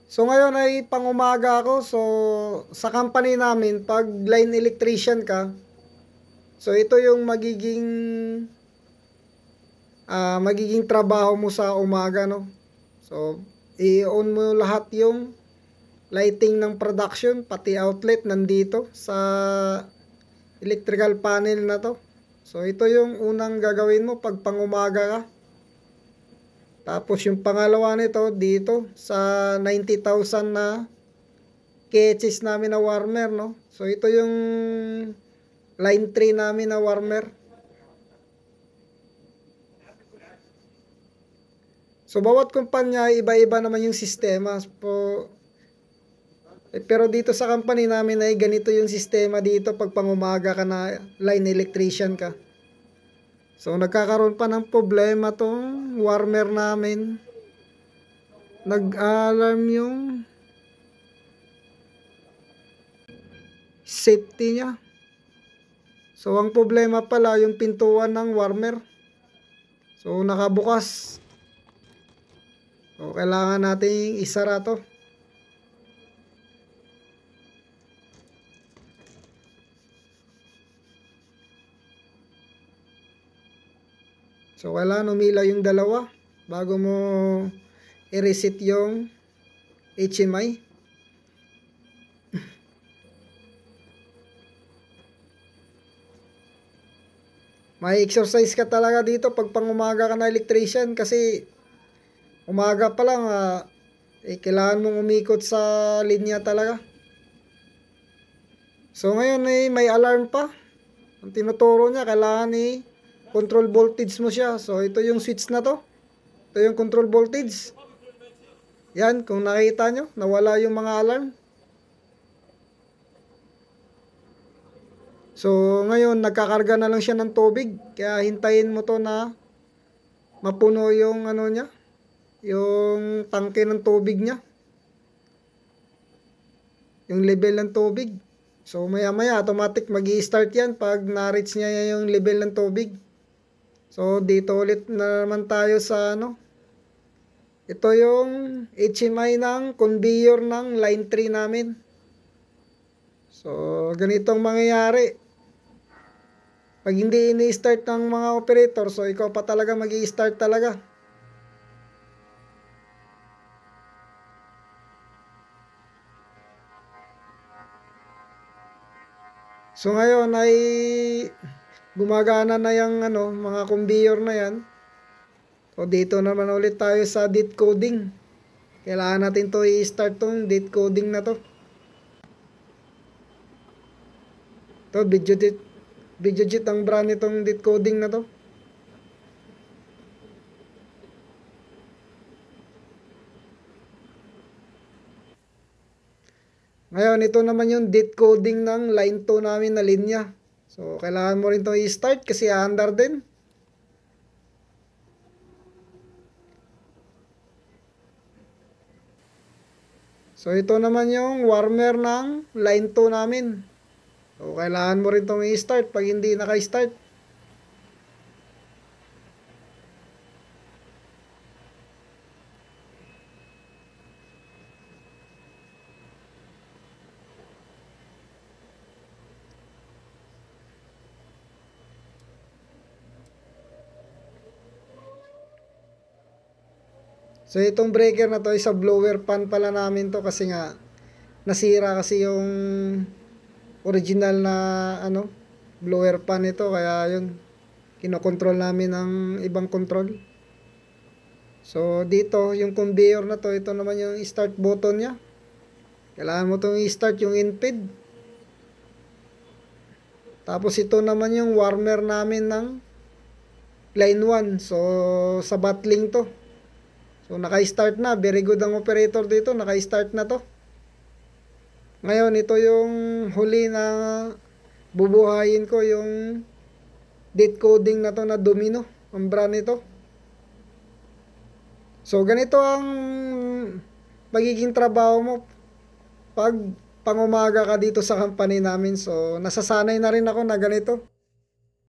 So ngayon ay pangumaga ako. So sa company namin, pag line electrician ka, so ito yung magiging trabaho mo sa umaga, no? So i-on mo lahat yung lighting ng production, pati outlet nandito sa electrical panel na to. So ito yung unang gagawin mo pag pangumaga ka. Tapos yung pangalawa nito dito sa 90,000 na KHS namin na warmer, no? So ito yung line 3 namin na warmer. So bawat kumpanya iba-iba naman yung sistema. Pero dito sa company namin ay ganito yung sistema dito pag pangumaga ka na line electrician ka. So nagkakaroon pa ng problema tong warmer namin. Nag-alarm yung safety niya. So ang problema pala yung pintuan ng warmer. So nakabukas. So kailangan nating isara to. So kailangan umilaw yung dalawa bago mo i-reset yung HMI. May exercise ka talaga dito pag pangumaga ka na electrician kasi umaga pa lang kailangan mong umikot sa linya talaga. So ngayon may alarm pa. Ang tinuturo niya kailangan control voltage mo siya. So ito yung switch na to. Ito yung control voltage. Yan, kung nakita nyo, nawala yung mga alarm. So ngayon nagkakarga na lang siya ng tubig. Kaya hintayin mo to na mapuno yung ano niya, yung tangke ng tubig niya. Yung level ng tubig. So maya maya automatic magi-start yan pag na-reach niya yung level ng tubig. So dito ulit na naman tayo sa ano. Ito yung HMI ng conveyor ng line 3 namin. So ganitong mangyayari. Pag hindi ini-start ng mga operator, so ikaw pa talaga magi-start talaga. So ngayon ay gumagana na yung mga conveyor na yan. So dito naman ulit tayo sa date coding. Kailangan natin to i-start tong date coding na to. To Videojet ang brand nitong date coding na to. Ngayon ito naman yung date coding ng line 2 namin na linya. So kailangan mo rin to i-start kasi aandar din. So ito naman yung warmer ng line 2 namin. So kailangan mo rin itong i-start pag hindi naka-start. So itong breaker na to ay sa blower pan pala namin to kasi nga nasira kasi yung original na blower pan ito kaya yun kinokontrol namin ng ibang control. So dito yung conveyor na to, ito naman yung start button nya. Kailangan mo itong i-start yung in-feed. Tapos ito naman yung warmer namin ng line 1. So sa battling to. So naka-start na, very good ang operator dito, naka-start na to. Ngayon ito yung huli na bubuhayin ko yung date coding na to na Domino, ang brand nito. So ganito ang magiging trabaho mo pag pangumaga ka dito sa company namin. So nasasanay na rin ako na ganito.